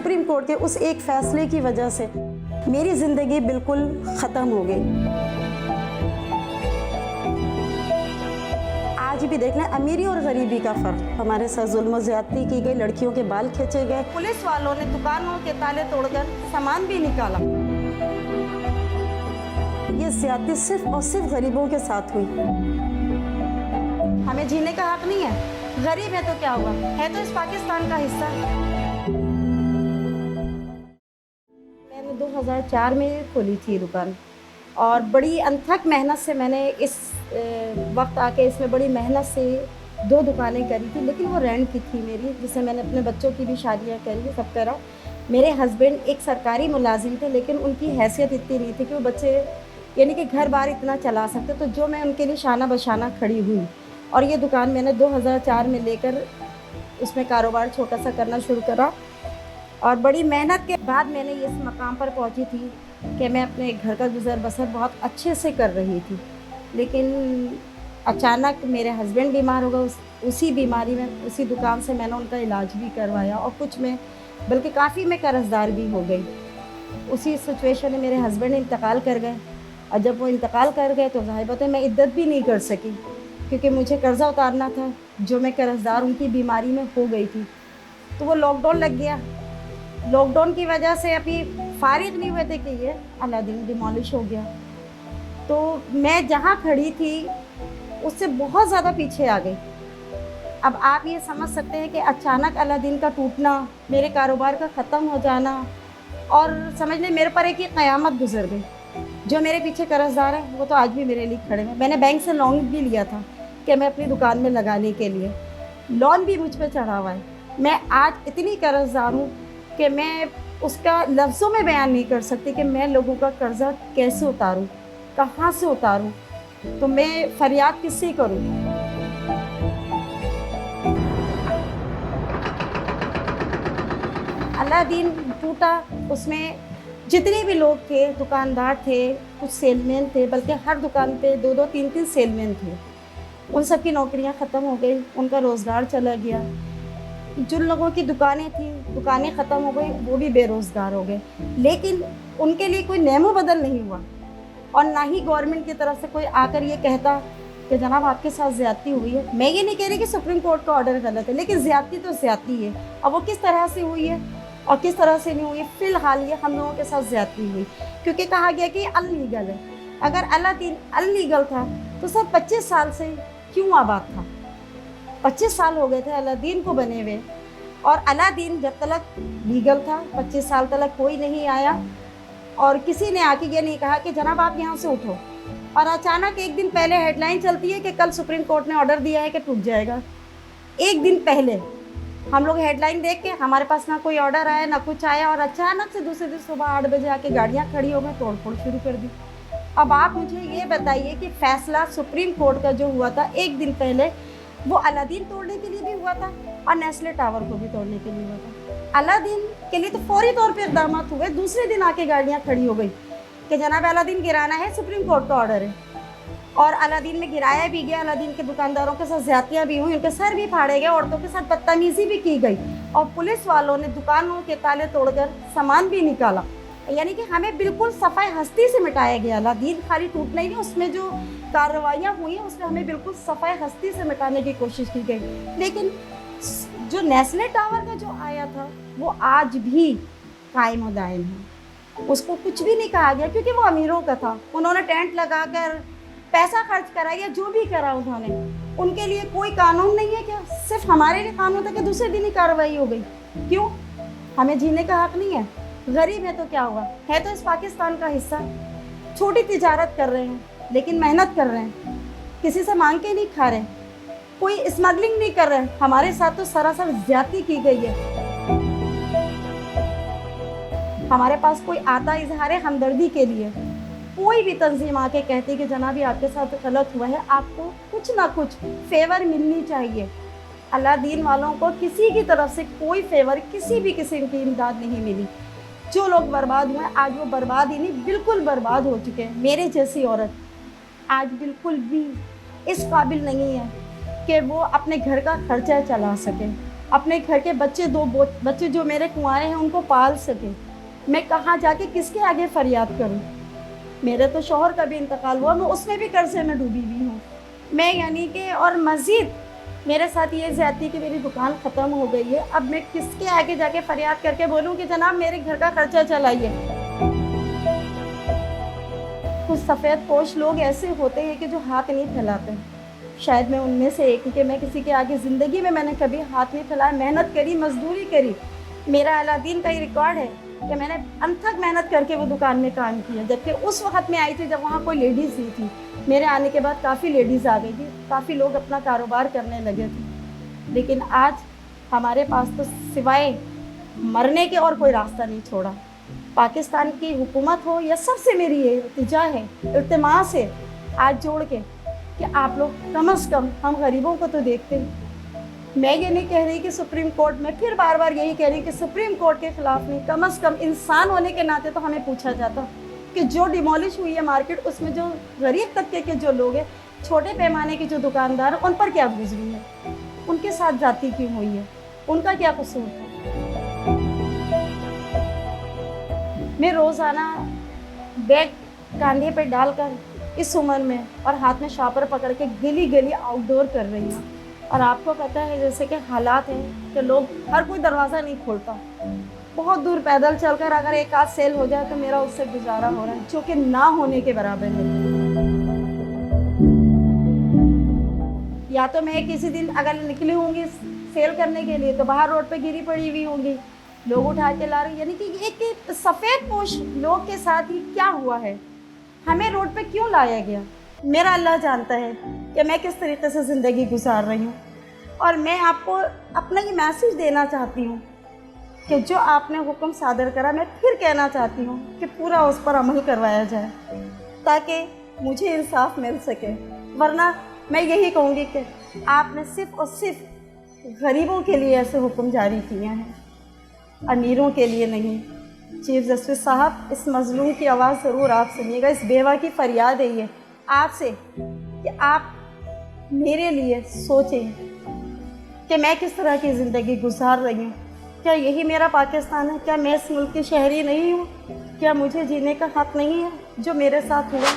Supreme court के उस एक फैसले की वजह से मेरी ज़िंदगी बिल्कुल ख़त्म हो गई। आज भी देख लें अमीरी और गरीबी का फ़र्क। हमारे साथ जुल्म और ज़्यादती की गई, लड़कियों के बाल खींचे गए, पुलिस वालों ने दुकानों के ताले तोड़कर सामान भी निकाला। ये ज़्यादती सिर्फ और सिर्फ गरीबों के साथ हुई। हमें जीने का हक नहीं है? गरीब है तो क्या हुआ, है तो इस पाकिस्तान का हिस्सा। मैंने 2004 में खोली थी दुकान और बड़ी अनथक मेहनत से मैंने इस वक्त आके इसमें बड़ी मेहनत से 2 दुकानें करी थी, लेकिन वो रेंट की थी मेरी, जिससे मैंने अपने बच्चों की भी शादियाँ करी, सब करा। मेरे हस्बैंड एक सरकारी मुलाजिम थे, लेकिन उनकी हैसियत इतनी नहीं थी कि वो बच्चे यानी कि घर बार इतना चला सकते, तो जो मैं उनके लिए शाना बशाना खड़ी हुई और ये दुकान मैंने 2004 में लेकर उसमें कारोबार छोटा सा करना शुरू करा। और बड़ी मेहनत के बाद मैंने इस मकाम पर पहुंची थी कि मैं अपने घर का गुजर बसर बहुत अच्छे से कर रही थी। लेकिन अचानक मेरे हस्बैंड बीमार हो गए। उसी बीमारी में उसी दुकान से मैंने उनका इलाज भी करवाया और कुछ में बल्कि काफ़ी मैं कर्ज़दार भी हो गई। उसी सिचुएशन में मेरे हस्बैंड इंतकाल कर गए और जब वो इंतकाल कर गए तो ज़ाहिर बात है मैं इद्दत भी नहीं कर सकी, क्योंकि मुझे कर्ज़ा उतारना था जो मैं कर्ज़दार उनकी बीमारी में हो गई थी। तो वो लॉकडाउन लग गया। लॉकडाउन की वजह से अभी फारिग नहीं हुए थे कि ये अलादीन डिमोलिश हो गया। तो मैं जहाँ खड़ी थी उससे बहुत ज़्यादा पीछे आ गई। अब आप ये समझ सकते हैं कि अचानक अलादीन का टूटना, मेरे कारोबार का ख़त्म हो जाना और समझ लें मेरे पर एक ही क़यामत गुजर गई। जो मेरे पीछे कर्ज़दार हैं वो तो आज भी मेरे लिए खड़े हैं। मैंने बैंक से लोन भी लिया था कि मैं अपनी दुकान में लगाने के लिए, लोन भी मुझ पर चढ़ा हुआ है। मैं आज इतनी कर्ज़दार हूँ कि मैं उसका लफ्ज़ों में बयान नहीं कर सकती कि मैं लोगों का कर्ज़ा कैसे उतारूँ, कहाँ से उतारूँ, तो मैं फरियाद किससे करूँ। अलादीन टूटा, उसमें जितने भी लोग थे, दुकानदार थे, कुछ सेलमैन थे, बल्कि हर दुकान पे 2-2, 3-3 सेलमैन थे। उन सब की नौकरियां ख़त्म हो गई, उनका रोज़गार चला गया। जिन लोगों की दुकानें थी, दुकानें ख़त्म हो गई, वो भी बेरोज़गार हो गए। लेकिन उनके लिए कोई नेमो बदल नहीं हुआ और ना ही गवर्नमेंट की तरफ से कोई आकर ये कहता कि जनाब आपके साथ ज़्यादती हुई है। मैं ये नहीं कह रही कि सुप्रीम कोर्ट का ऑर्डर गलत है, लेकिन ज़्यादती तो ज़्यादती है। अब वो किस तरह से हुई है और किस तरह से नहीं हुई है, फ़िलहाल ये हम लोगों के साथ ज़्यादती हुई, क्योंकि कहा गया कि अनलीगल है। अगर अलादीन अनलीगल था तो सर 25 साल से क्यों आबाद था? 25 साल हो गए थे अलादीन को बने हुए और अलादीन जब तक लीगल था 25 साल तक कोई नहीं आया और किसी ने आके ये नहीं कहा कि जनाब आप यहाँ से उठो। और अचानक एक दिन पहले हेडलाइन चलती है कि कल सुप्रीम कोर्ट ने ऑर्डर दिया है कि टूट जाएगा। एक दिन पहले हम लोग हेडलाइन देख के, हमारे पास ना कोई ऑर्डर आया ना कुछ आया और अचानक से दूसरे दिन सुबह 8 बजे आके गाड़ियाँ खड़ी हो गई, तोड़ फोड़ शुरू कर दी। अब आप मुझे ये बताइए कि फैसला सुप्रीम कोर्ट का जो हुआ था एक दिन पहले, वो अलादीन तोड़ने के लिए भी हुआ था और नेस्ले टावर को भी तोड़ने के लिए हुआ था। अलादीन के लिए तो फौरी तौर पे इक़दाम हुए, दूसरे दिन आके गाड़ियाँ खड़ी हो गई कि जनाब अलादीन गिराना है, सुप्रीम कोर्ट का ऑर्डर है। और अलादीन में गिराया भी गया, अलादीन के दुकानदारों के साथ ज़्यादतियाँ भी हुई, उनके सर भी फाड़े गए, औरतों के साथ बदतमीज़ी भी की गई और पुलिस वालों ने दुकानों के ताले तोड़कर सामान भी निकाला। यानी कि हमें बिल्कुल सफ़ाई हस्ती से मिटाया गया। अलादीन खाली टूटना ही नहीं, उसमें जो कार्रवाइयाँ हुई हैं उसमें हमें बिल्कुल सफ़ाई हस्ती से मिटाने की कोशिश की गई। लेकिन जो नेस्ले टावर का जो आया था वो आज भी कायम और दायम है, उसको कुछ भी नहीं कहा गया, क्योंकि वो अमीरों का था। उन्होंने टेंट लगाकर पैसा खर्च करा या जो भी करा उन्होंने, उनके लिए कोई कानून नहीं है क्या? सिर्फ हमारे लिए कानून था कि दूसरे दिन ही कार्रवाई हो गई। क्यों? हमें जीने का हक नहीं है? गरीब है तो क्या हुआ, है तो इस पाकिस्तान का हिस्सा। छोटी तिजारत कर रहे हैं लेकिन मेहनत कर रहे हैं, किसी से मांग के नहीं खा रहे, कोई स्मगलिंग नहीं कर रहे। हमारे साथ तो सरासर ज्यादती की गई है। हमारे पास कोई आता इजहार हमदर्दी के लिए, कोई भी तंजीम आके कहती कि जनाब ये आपके साथ गलत हुआ है, आपको कुछ ना कुछ फेवर मिलनी चाहिए। अलादीन वालों को किसी की तरफ से कोई फेवर, किसी भी किस्म की इमदाद नहीं मिली। जो लोग बर्बाद हुए आज वो बर्बाद ही नहीं, बिल्कुल बर्बाद हो चुके हैं। मेरे जैसी औरत आज बिल्कुल भी इस काबिल नहीं है कि वो अपने घर का खर्चा चला सके। अपने घर के बच्चे बच्चे जो मेरे कुंवारे हैं उनको पाल सके। मैं कहाँ जाके किसके आगे फरियाद करूँ? मेरे तो शौहर का भी इंतकाल हुआ, मैं उसमें भी कर्जे में डूबी हुई हूँ। मैं यानी कि और मज़ीद मेरे साथ ये ज़्यादती कि मेरी दुकान ख़त्म हो गई है। अब मैं किसके आगे जाके फरियाद करके बोलूँ कि जनाब मेरे घर का खर्चा चलाइए। कुछ सफ़ेद पोश लोग ऐसे होते हैं कि जो हाथ नहीं फैलाते। शायद मैं उनमें से एक हूँ कि मैं किसी के आगे ज़िंदगी में मैंने कभी हाथ नहीं फैलाया, मेहनत करी, मजदूरी करी। मेरा अलादीन का ही रिकॉर्ड है कि मैंने अनथक मेहनत करके वो दुकान में काम किया, जबकि उस वक़्त में आई थी जब वहाँ कोई लेडीज़ नहीं थी। मेरे आने के बाद काफ़ी लेडीज़ आ गई थी, काफ़ी लोग अपना कारोबार करने लगे थे। लेकिन आज हमारे पास तो सिवाय मरने के और कोई रास्ता नहीं छोड़ा। पाकिस्तान की हुकूमत हो या सबसे मेरी ये इल्तिजा है, इल्तिमास है आज जोड़ के कि आप लोग कम से कम हम गरीबों को तो देखते हैं। मैं ये नहीं कह रही कि सुप्रीम कोर्ट में, फिर बार बार यही कह रही कि सुप्रीम कोर्ट के ख़िलाफ़ नहीं, कम से कम इंसान होने के नाते तो हमें पूछा जाता कि जो डिमोलिश हुई है मार्केट, उसमें जो गरीब तबके के जो लोग हैं, छोटे पैमाने के जो दुकानदार, उन पर क्या गुजरी है, उनके साथ जाती क्यों हुई है, उनका क्या कसूर है। मैं रोज़ाना बैग कांधे पे डालकर इस उम्र में और हाथ में शापर पकड़ के गली गली आउटडोर कर रही हूँ। और आपको पता है जैसे कि हालात हैं कि लोग, हर कोई दरवाज़ा नहीं खोलता। बहुत दूर पैदल चलकर अगर एक आध सेल हो जाए तो मेरा उससे गुजारा हो रहा है, जो कि ना होने के बराबर है। या तो मैं किसी दिन अगर निकली होंगी सेल करने के लिए तो बाहर रोड पे गिरी पड़ी हुई होंगी, लोग उठा के ला रहे, यानी कि एक सफ़ेद पोश लोग के साथ ही क्या हुआ है, हमें रोड पे क्यों लाया गया। मेरा अल्लाह जानता है कि मैं किस तरीके से ज़िंदगी गुजार रही हूँ। और मैं आपको अपना ये मैसेज देना चाहती हूँ कि जो आपने हुक्म सादर करा, मैं फिर कहना चाहती हूँ कि पूरा उस पर अमल करवाया जाए ताकि मुझे इंसाफ मिल सके। वरना मैं यही कहूँगी कि आपने सिर्फ़ और सिर्फ गरीबों के लिए ऐसे हुक्म जारी किए हैं, अमीरों के लिए नहीं। चीफ जस्टिस साहब, इस मज़लूम की आवाज़ ज़रूर आप सुनिएगा। इस बेवा की फ़रियाद है ये आपसे कि आप मेरे लिए सोचें कि मैं किस तरह की ज़िंदगी गुजार रही हूँ। क्या यही मेरा पाकिस्तान है? क्या मैं इस मुल्क की शहरी नहीं हूँ? क्या मुझे जीने का हक़ नहीं है जो मेरे साथ हुआ?